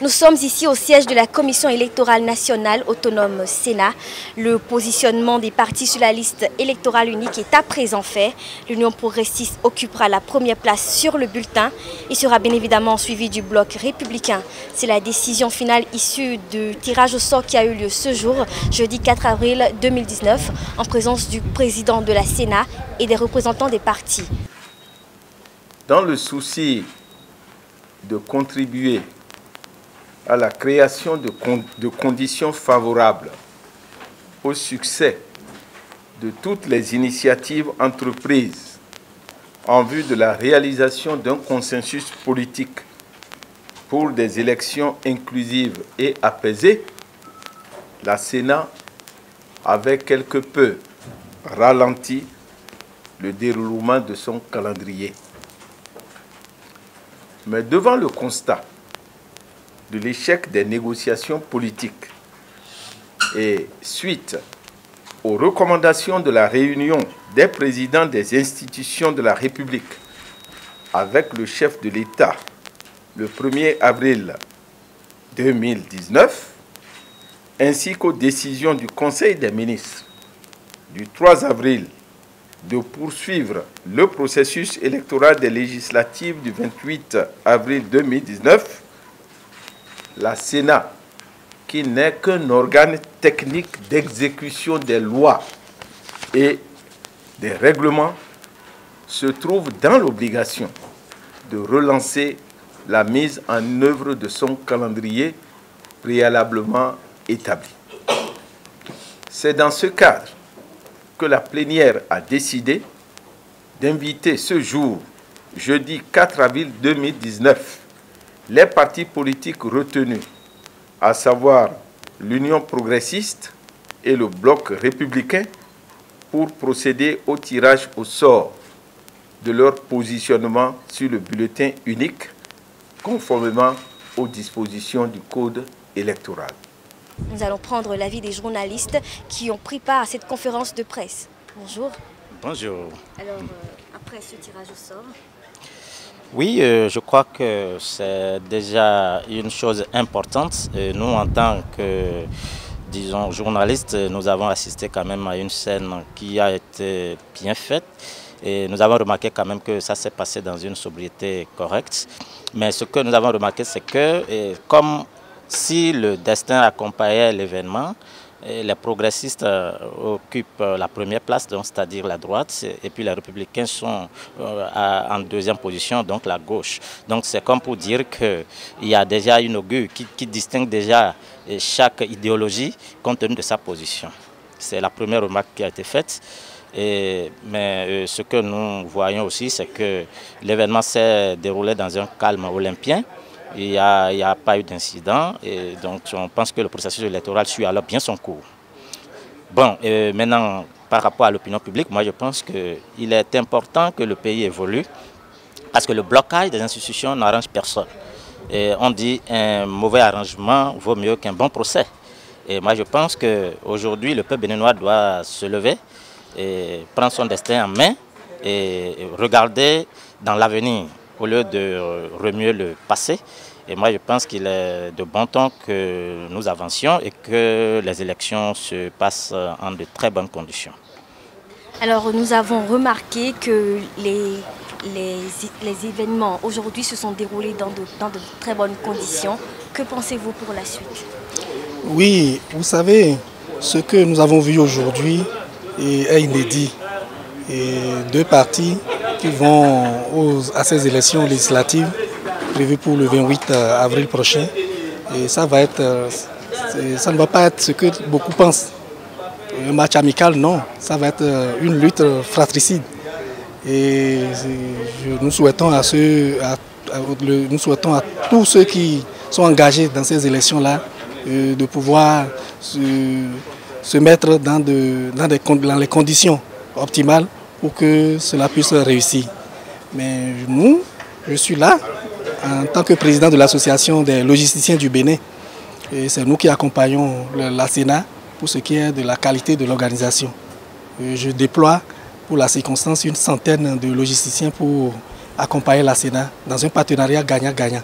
Nous sommes ici au siège de la Commission électorale nationale autonome Sénat. Le positionnement des partis sur la liste électorale unique est à présent fait. L'Union progressiste occupera la première place sur le bulletin et sera bien évidemment suivie du bloc républicain. C'est la décision finale issue du tirage au sort qui a eu lieu ce jour, jeudi 4 avril 2019, en présence du président de la Sénat et des représentants des partis. Dans le souci de contribuer à la création de conditions favorables au succès de toutes les initiatives entreprises en vue de la réalisation d'un consensus politique pour des élections inclusives et apaisées, la Sénat avait quelque peu ralenti le déroulement de son calendrier. Mais devant le constat de l'échec des négociations politiques et suite aux recommandations de la réunion des présidents des institutions de la République avec le chef de l'État le 1er avril 2019, ainsi qu'aux décisions du Conseil des ministres du 3 avril de poursuivre le processus électoral des législatives du 28 avril 2019, la Sénat, qui n'est qu'un organe technique d'exécution des lois et des règlements, se trouve dans l'obligation de relancer la mise en œuvre de son calendrier préalablement établi. C'est dans ce cadre que la plénière a décidé d'inviter ce jour, jeudi 4 avril 2019, les partis politiques retenus, à savoir l'Union progressiste et le bloc républicain, pour procéder au tirage au sort de leur positionnement sur le bulletin unique, conformément aux dispositions du Code électoral. Nous allons prendre l'avis des journalistes qui ont pris part à cette conférence de presse. Bonjour. Bonjour. Alors, après ce tirage au sort, oui, je crois que c'est déjà une chose importante. Nous, en tant que, disons, journalistes, nous avons assisté quand même à une scène qui a été bien faite. Et nous avons remarqué quand même que ça s'est passé dans une sobriété correcte. Mais ce que nous avons remarqué, c'est que, comme si le destin accompagnait l'événement, les progressistes occupent la première place, c'est-à-dire la droite, et puis les républicains sont en deuxième position, donc la gauche. Donc c'est comme pour dire qu'il y a déjà une augure qui distingue déjà chaque idéologie compte tenu de sa position. C'est la première remarque qui a été faite. Mais ce que nous voyons aussi, c'est que l'événement s'est déroulé dans un calme olympien. Il n'y a pas eu d'incident et donc on pense que le processus électoral suit alors bien son cours. Bon, maintenant, par rapport à l'opinion publique, moi je pense qu'il est important que le pays évolue parce que le blocage des institutions n'arrange personne. Et on dit un mauvais arrangement vaut mieux qu'un bon procès. Et moi je pense qu'aujourd'hui le peuple béninois doit se lever et prendre son destin en main et regarder dans l'avenir au lieu de remuer le passé. Et moi, je pense qu'il est de bon ton que nous avancions et que les élections se passent en de très bonnes conditions. alors nous avons remarqué que les événements aujourd'hui se sont déroulés dans de très bonnes conditions. Que pensez-vous pour la suite? Oui, vous savez, ce que nous avons vu aujourd'hui est inédit. Et deux partis qui vont à ces élections législatives prévues pour le 28 avril prochain. Et ça ne va pas être ce que beaucoup pensent. Un match amical, non. Ça va être une lutte fratricide. Et nous souhaitons à tous ceux qui sont engagés dans ces élections-là de pouvoir se mettre dans les conditions optimales pour que cela puisse réussir. Mais je suis là en tant que président de l'association des logisticiens du Bénin. Et c'est nous qui accompagnons la Sénat pour ce qui est de la qualité de l'organisation. Je déploie pour la circonstance une centaine de logisticiens pour accompagner la Sénat dans un partenariat gagnant-gagnant.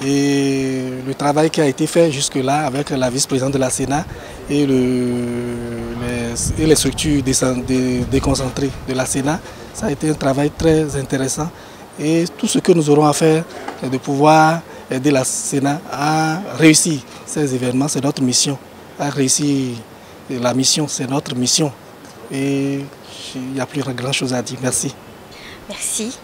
Et le travail qui a été fait jusque-là avec la vice-présidente de la Sénat et les structures déconcentrées de la Sénat, ça a été un travail très intéressant. Et tout ce que nous aurons à faire est de pouvoir aider la Sénat à réussir ces événements. C'est notre mission. À réussir la mission, c'est notre mission. Et il n'y a plus grand-chose à dire. Merci. Merci.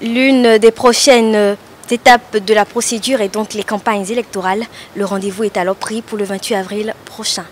L'une des prochaines étapes de la procédure est donc les campagnes électorales. Le rendez-vous est alors pris pour le 28 avril prochain.